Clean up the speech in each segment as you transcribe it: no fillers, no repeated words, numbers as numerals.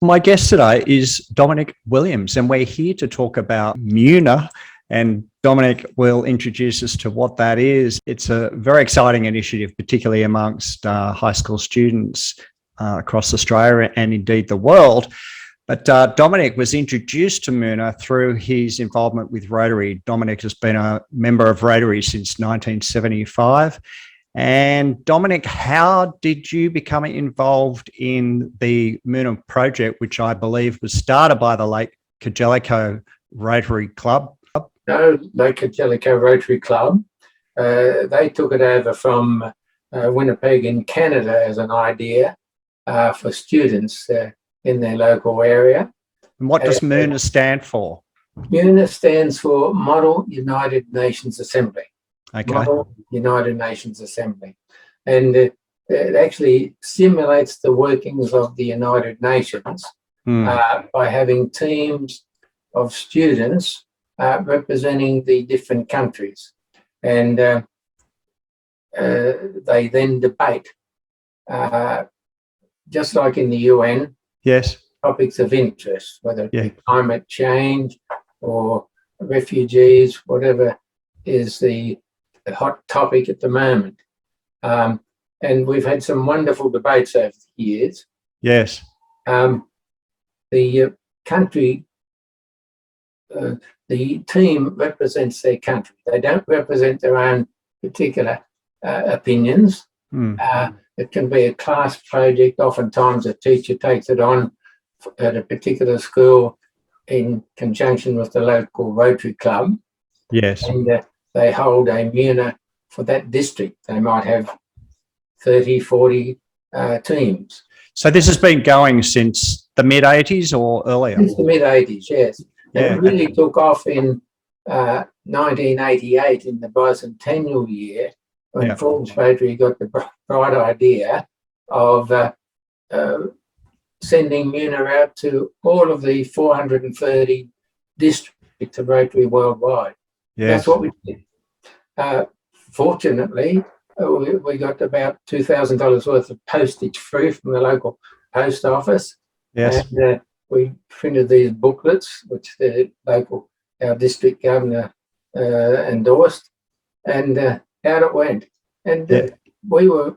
My guest today is Dominic Williams, and we're here to talk about MUNA. And Dominic will introduce us to what that is. It's a very exciting initiative, particularly amongst high school students across Australia and indeed the world. But Dominic was introduced to MUNA through his involvement with Rotary. Dominic has been a member of Rotary since 1975. And Dominic, how did you become involved in the MUNA project, which I believe was started by the Lake Jellicoe Rotary Club? No, Lake Jellicoe Rotary Club. They took it over from Winnipeg in Canada as an idea for students in their local area. And what does MUNA stand for? MUNA stands for Model United Nations Assembly. Okay. Model United Nations Assembly. And it actually simulates the workings of the United Nations by having teams of students representing the different countries. And they then debate, just like in the UN, yes, topics of interest, whether it be climate change or refugees, whatever is the hot topic at the moment. And we've had some wonderful debates over the years. Yes. The country, the team represents their country. They don't represent their own particular opinions. It can be a class project. Oftentimes a teacher takes it on at a particular school in conjunction with the local Rotary Club. Yes. And they hold a MUNA for that district. They might have 30, 40 teams. So this has been going since the mid-80s or earlier? Since the mid-80s, yes. Yeah. It really took off in 1988 in the bicentennial year when Forbes Rotary got the bright idea of sending MUNA out to all of the 430 districts of Rotary worldwide. Yes. That's what we did. Fortunately, we got about $2,000 worth of postage free from the local post office. Yes. And we printed these booklets, which our district governor endorsed, and out it went. And we were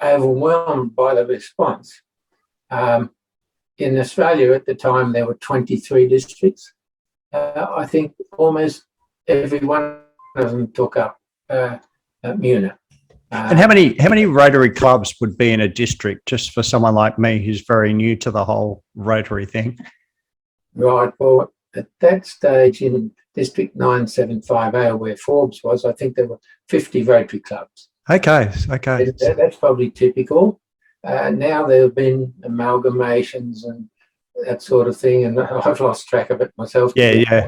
overwhelmed by the response. In Australia at the time, there were 23 districts. I think almost every one of them took up MUNA. And how many Rotary clubs would be in a district, just for someone like me who's very new to the whole Rotary thing? Right. Well, at that stage in District 9750, where Forbes was, I think there were 50 Rotary clubs. Okay. That's probably typical. Now there have been amalgamations and that sort of thing, and I've lost track of it myself. Yeah.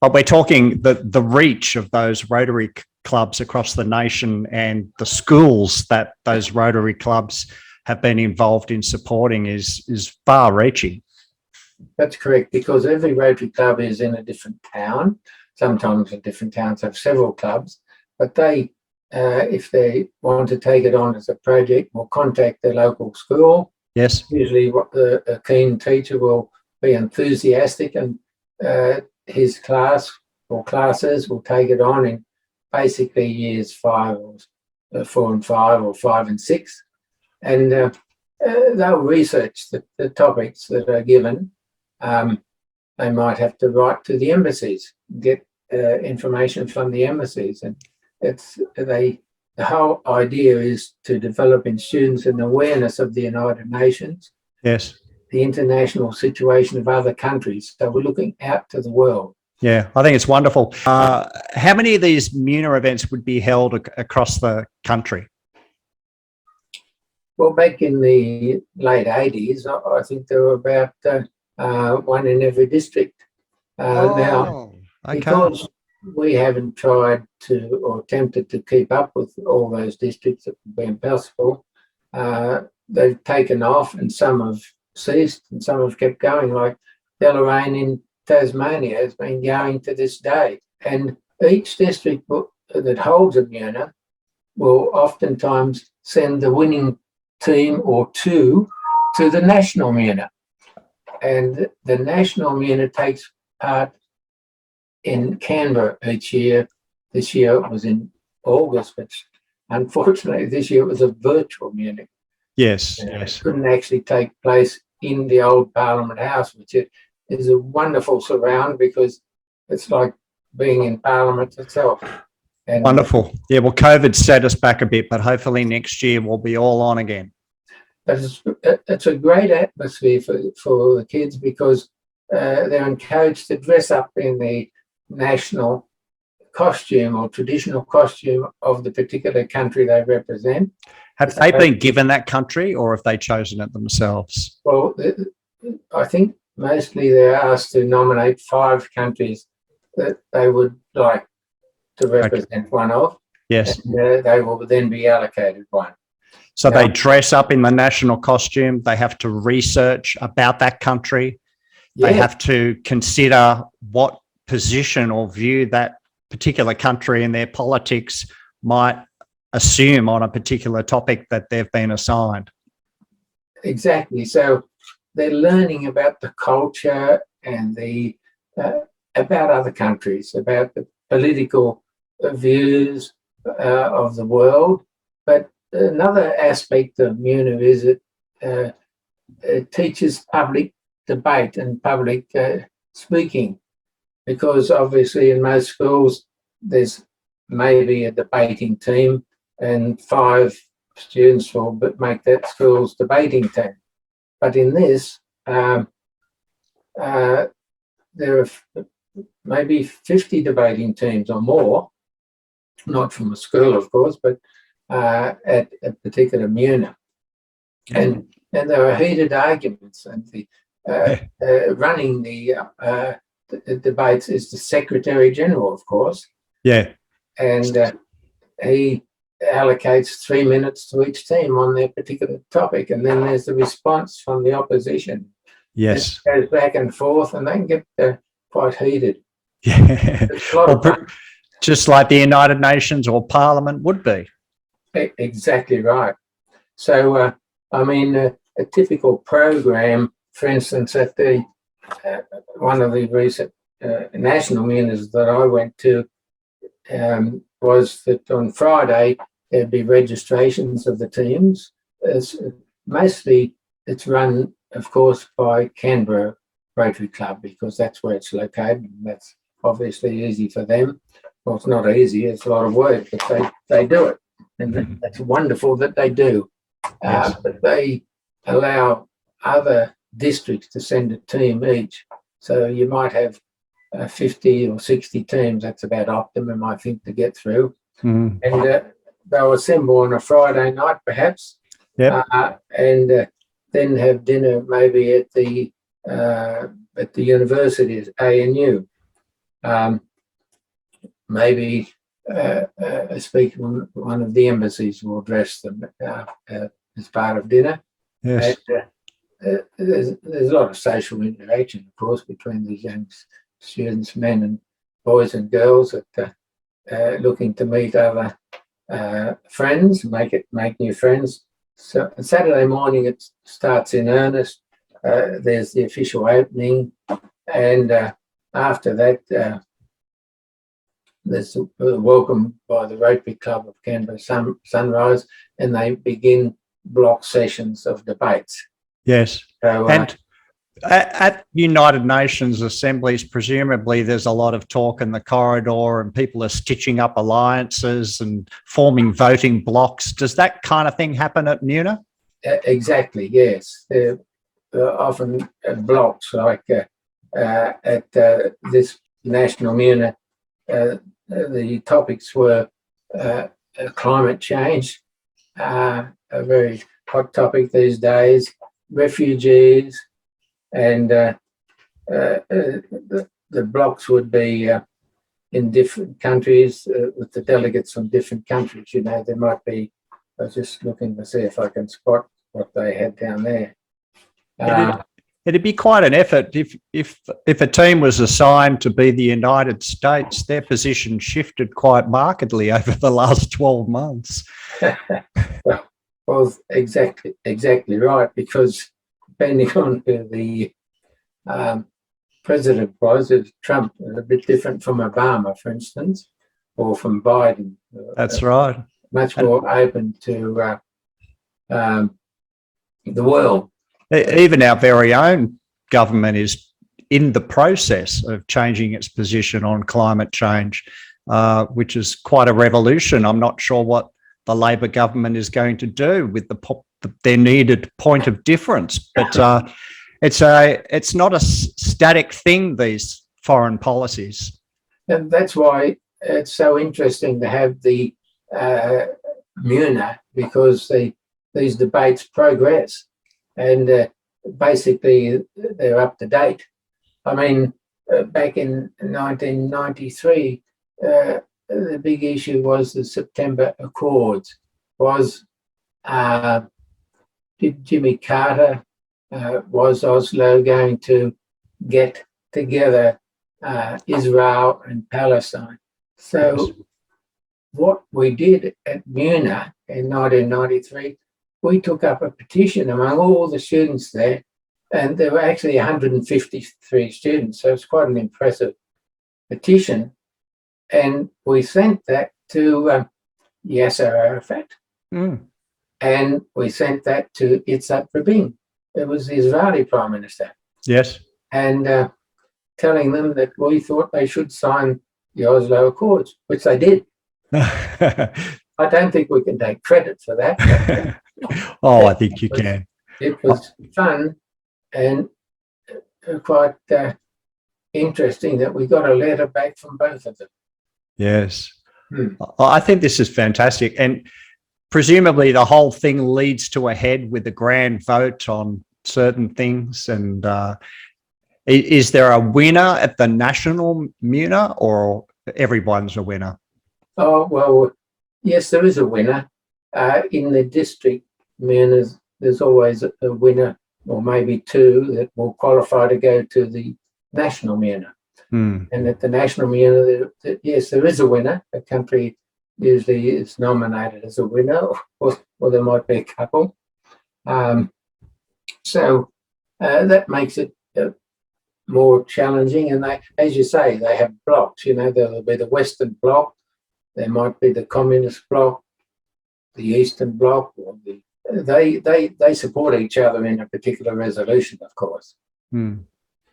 But we're talking the reach of those Rotary clubs across the nation and the schools that those Rotary clubs have been involved in supporting is far-reaching. That's correct, because every Rotary club is in a different town. Sometimes the different towns have several clubs, but they, if they want to take it on as a project, will contact their local school. Yes. Usually a keen teacher will be enthusiastic, and his class or classes will take it on in basically years 5 or 4 and 5 or 5 and 6. And they'll research the topics that are given. They might have to write to the embassies, get information from the embassies. And the whole idea is to develop in students an awareness of the United Nations. Yes. The international situation of other countries. So we're looking out to the world. Yeah, I think it's wonderful. How many of these MUNA events would be held across the country? Well, back in the late 80s, I think there were about one in every district. Now, because we haven't tried to or attempted to keep up with all those districts, it would be impossible. They've taken off, and some have ceased and some have kept going, like Deloraine in Tasmania has been going to this day. And each district that holds a MUNA will oftentimes send the winning team or two to the national MUNA. and the national Muna takes part in Canberra each year. This year it was in August, but unfortunately this year it was a virtual Muna. Yes, It yes. couldn't actually take place in the old Parliament House, which is a wonderful surround because it's like being in Parliament itself. And Wonderful. Yeah, well, COVID set us back a bit, but hopefully next year we'll be all on again. But it's a great atmosphere for the kids because they're encouraged to dress up in the national costume or traditional costume of the particular country they represent. Have they been given that country, or have they chosen it themselves? Well, I think mostly they're asked to nominate 5 countries that they would like to represent one of. Yes. And, they will then be allocated one. So they dress up in the national costume. They have to research about that country. Yeah. They have to consider what position or view that particular country and their politics might assume on a particular topic that they've been assigned. Exactly. So they're learning about the culture and the about other countries, about the political views of the world. But another aspect of Muna is it teaches public debate and public speaking, because obviously in most schools there's maybe a debating team and 5 students will make that school's debating team. But in this, there are maybe 50 debating teams or more, not from a school, of course, but at a particular Muna. And there are heated arguments, and the running the debates is the Secretary General, of course. Yeah. And he allocates 3 minutes to each team on their particular topic, and then there's the response from the opposition. Yes. It goes back and forth, and they can get quite heated. Yeah. It's a lot of fun. Just like the United Nations or Parliament would be. Exactly right. So, I mean, a typical program, for instance, at the one of the recent national Munas that I went to, was that on Friday there'd be registrations of the teams. Mostly it's run, of course, by Canberra Rotary Club, because that's where it's located, and that's obviously easy for them. Well, it's not easy, it's a lot of work, but they do it, and that's wonderful that they do. Yes. But they allow other districts to send a team each. So you might have 50 or 60 teams. That's about optimum, I think, to get through. Mm. And they'll assemble on a Friday night, perhaps, and then have dinner maybe at the universities, ANU. Maybe a speaker from one of the embassies will address them as part of dinner. Yes. And, there's a lot of social interaction, of course, between these young students, men and boys and girls, that looking to meet other friends, make new friends. So Saturday morning it starts in earnest. There's the official opening, and after that there's a welcome by the Rotary Club of Canberra Sunrise, and they begin block sessions of debates. Yes. So, and at United Nations assemblies, presumably there's a lot of talk in the corridor and people are stitching up alliances and forming voting blocks. Does that kind of thing happen at Muna? Exactly, yes. There are often blocks, like at this national Muna. The topics were climate change, a very hot topic these days, refugees, and the blocks would be in different countries with the delegates from different countries. You know, there might be, I was just looking to see if I can spot what they had down there. It'd be quite an effort if a team was assigned to be the United States. Their position shifted quite markedly over the last 12 months. Well, exactly right, because depending on who the president was. Trump was a bit different from Obama, for instance, or from Biden. That's right. Much more open to the world. Even our very own government is in the process of changing its position on climate change, which is quite a revolution. I'm not sure what the Labor government is going to do with their needed point of difference, but it's not a static thing, these foreign policies. And that's why it's so interesting to have the MUNA, because these debates progress, and basically they're up to date. I mean, back in 1993, the big issue was the September Accords. Did Jimmy Carter, was Oslo going to get together Israel and Palestine? So what we did at MUNA in 1993, we took up a petition among all the students there, and there were actually 153 students, so it's quite an impressive petition. And we sent that to Yasser Arafat, and we sent that to Yitzhak Rabin. It was the Israeli Prime Minister. Yes. And telling them that we thought they should sign the Oslo Accords, which they did. I don't think we can take credit for that. Oh, I think you can. It was fun and quite interesting that we got a letter back from both of them. Yes. I think this is fantastic. And presumably the whole thing leads to a head with a grand vote on certain things. And is there a winner at the national MUNA, or everyone's a winner? Oh, well, yes, there is a winner. In the district MUNAs, there's always a winner, or maybe two, that will qualify to go to the national MUNA. And at the national MUNA, yes, there is a winner. A country usually is nominated as a winner, or there might be a couple. So that makes it more challenging. And they, as you say, they have blocks. You know, there'll be the Western Bloc, there might be the Communist Bloc, the Eastern Bloc, or they support each other in a particular resolution, of course.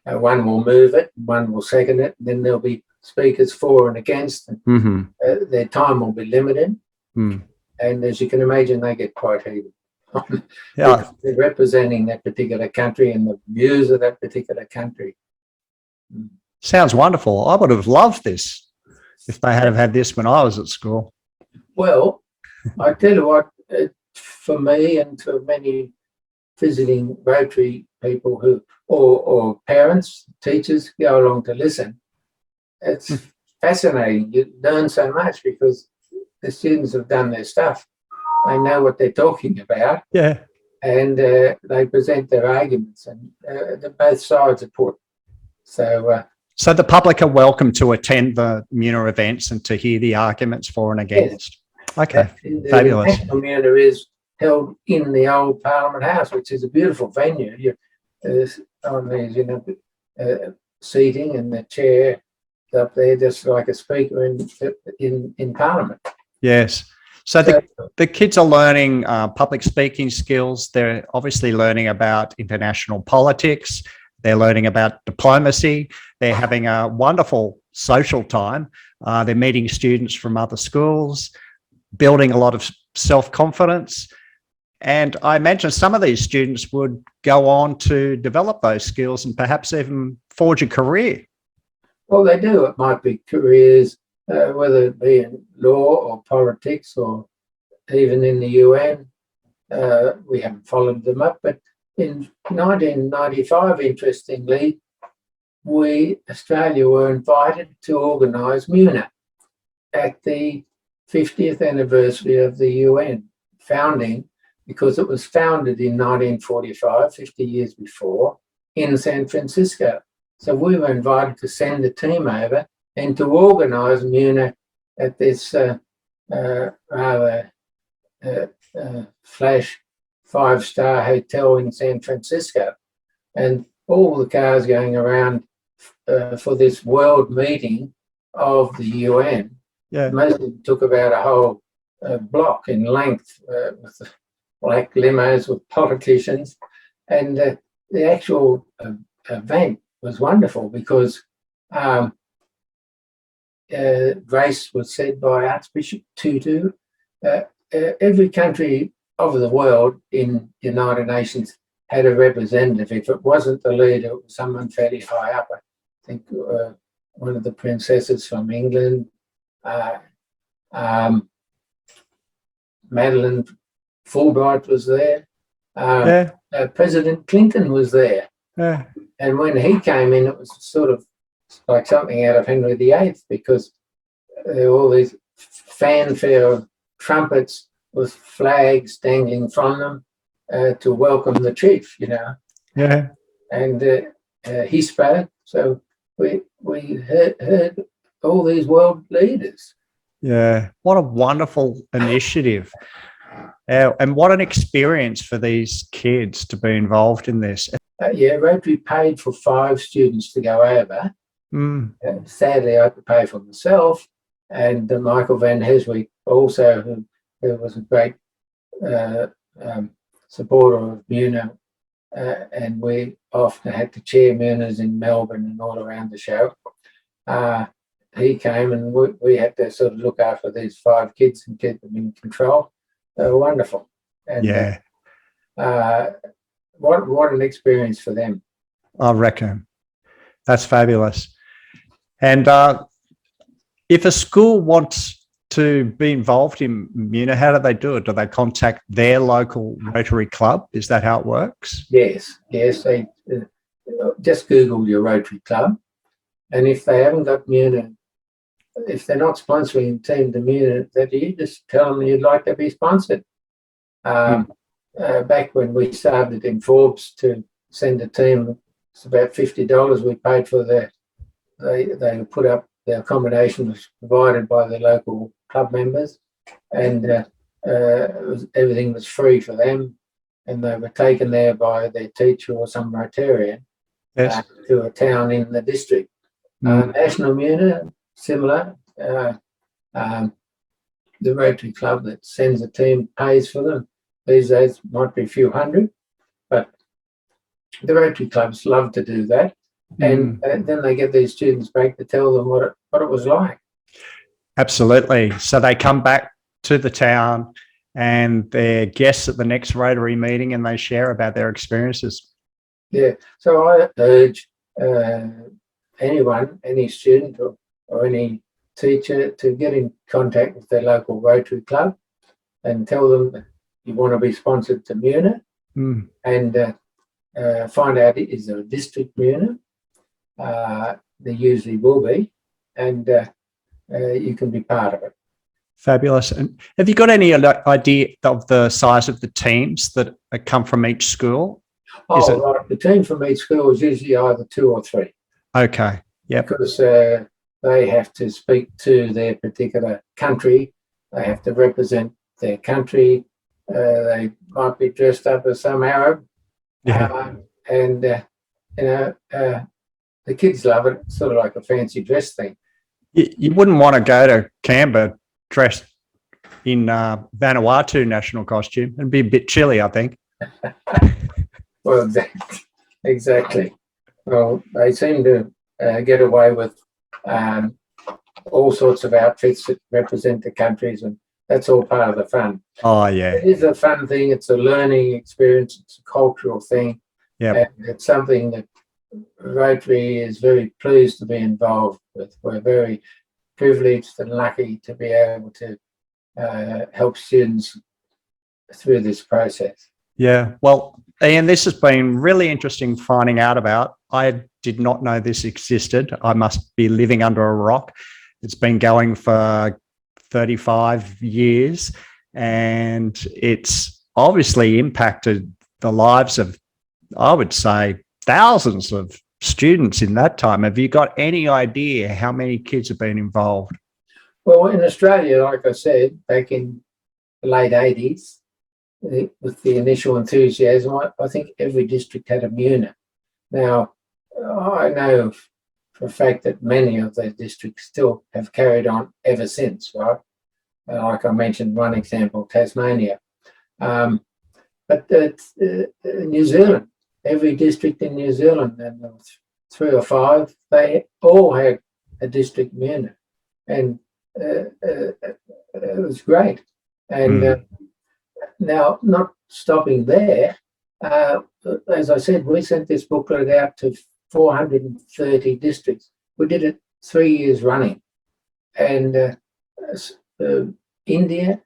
One will move it, one will second it, then there'll be speakers for and against, and their time will be limited. And as you can imagine, they get quite heated. Yeah. They're representing that particular country and the views of that particular country. Sounds wonderful. I would have loved this if they had had this when I was at school. Well, I tell you what, for me and for many visiting Rotary people who, or parents, teachers go along to listen, it's fascinating. You learn so much because the students have done their stuff. They know what they're talking about. Yeah. And they present their arguments, and both sides are put. So the public are welcome to attend the MUNA events and to hear the arguments for and against. Yes. Okay, fabulous. The national MUNA is held in the old Parliament House, which is a beautiful venue. There's seating, and the chair up there, just like a speaker in Parliament. Yes. So the kids are learning public speaking skills. They're obviously learning about international politics. They're learning about diplomacy. They're having a wonderful social time. They're meeting students from other schools, building a lot of self-confidence. And I imagine some of these students would go on to develop those skills and perhaps even forge a career. Well, they do. It might be careers, whether it be in law or politics or even in the UN. We haven't followed them up, but in 1995, interestingly, Australia were invited to organise MUNA at the 50th anniversary of the UN founding, because it was founded in 1945, 50 years before, in San Francisco. So we were invited to send a team over and to organise MUNA at this rather flash 5-star hotel in San Francisco. And all the cars going around for this world meeting of the UN. Yeah. Most of them took about a whole block in length with the black limos with politicians. And the actual event was wonderful because grace was said by Archbishop Tutu. Every country of the world in the United Nations had a representative. If it wasn't the leader, it was someone fairly high up. I think one of the princesses from England, Madeleine Fulbright was there. President Clinton was there. Yeah. And when he came in, it was sort of like something out of Henry VIII, because there were all these fanfare of trumpets with flags dangling from them to welcome the chief, you know. Yeah. And he spoke. So we heard all these world leaders. Yeah. What a wonderful initiative. And what an experience for these kids to be involved in this. Yeah, Rotary paid for 5 students to go over. Sadly, I had to pay for myself, and Michael Van Heswick also, who was a great supporter of Muna, and we often had to chair Munas in Melbourne and all around the show. He came, and we had to sort of look after these 5 kids and keep them in control. They were wonderful. And, yeah. What an experience for them. I reckon. That's fabulous. And if a school wants to be involved in Muna, how do they do it? Do they contact their local Rotary club? Is that how it works? Yes. They just Google your Rotary club, and if they haven't got Muna, if they're not sponsoring Team to Muna, that you just tell them you'd like to be sponsored. Back when we started in Forbes to send a team, it's about $50 we paid for they put up, the accommodation was provided by the local club members, and everything was free for them, and they were taken there by their teacher or some Rotarian. Yes. To a town in the district. National Muna, similar. The Rotary Club that sends a team pays for them. These days might be a few hundred, but the Rotary clubs love to do that. And then they get these students back to tell them what it was like. Absolutely. So they come back to the town and they're guests at the next Rotary meeting, and they share about their experiences. Yeah. So I urge anyone, any student or any teacher to get in contact with their local Rotary club and tell them that you want to be sponsored to Muna, and find out, is there a district Muna? There usually will be, and you can be part of it. Fabulous. And have you got any idea of the size of the teams that come from each school? Right. The team from each school is usually either 2 or 3. Okay. Yeah. Because they have to speak to their particular country. They have to represent their country. They might be dressed up as some Arab. Yeah. The kids love it. It's sort of like a fancy dress thing. You wouldn't want to go to Canberra dressed in Vanuatu national costume. It'd be a bit chilly, I think. Well, exactly. Well, they seem to get away with all sorts of outfits that represent the countries, and that's all part of the fun. Oh, yeah. It is a fun thing. It's a learning experience. It's a cultural thing. Yeah. And it's something that Rotary is very pleased to be involved with. We're very privileged and lucky to be able to help students through this process. Yeah. Well, Ian, this has been really interesting finding out about. I did not know this existed. I must be living under a rock. It's been going for 35 years, and it's obviously impacted the lives of, I would say, thousands of students in that time. Have you got any idea how many kids have been involved? Well, in Australia, like I said, back in the late 80s, with the initial enthusiasm, I think every district had a Muna. Now, I know for a fact that many of the districts still have carried on ever since, right? Like I mentioned, one example, Tasmania. But New Zealand, every district in New Zealand, and there was 3 or 5, they all had a district MUNA, and it was great. And now, not stopping there, as I said, we sent this booklet out to 430 districts. We did it 3 years running, and India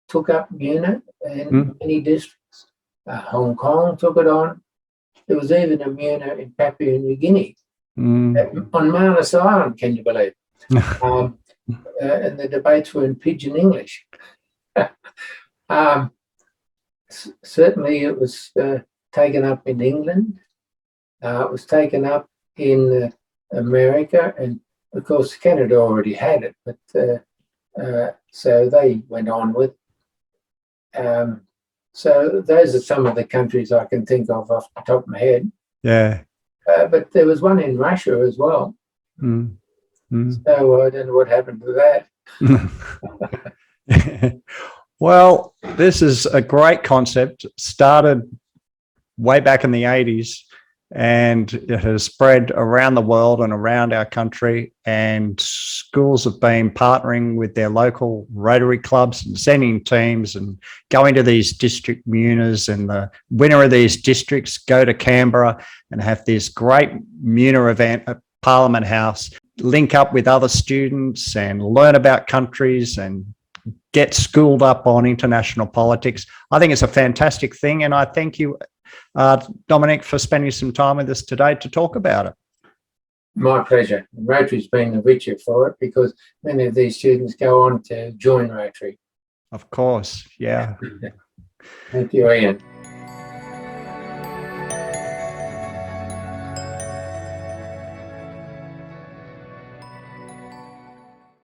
took up MUNA in many districts. Hong Kong took it on. There was even a MUNA in Papua New Guinea, on Manus Island, can you believe? And the debates were in pidgin English. Certainly it was taken up in England. It was taken up in America, and of course Canada already had it, but so they went on with. So those are some of the countries I can think of off the top of my head. Yeah. But there was one in Russia as well. So I don't know what happened to that. Well, this is a great concept. Started way back in the 80s, and it has spread around the world and around our country, and schools have been partnering with their local Rotary clubs and sending teams and going to these district MUNAs, and the winner of these districts go to Canberra and have this great MUNA event at Parliament House, link up with other students and learn about countries and get schooled up on international politics. I think it's a fantastic thing, and I thank you, Dominic, for spending some time with us today to talk about it. My pleasure. Rotary's been the richer for it because many of these students go on to join Rotary. Of course, yeah. Thank you, Ian.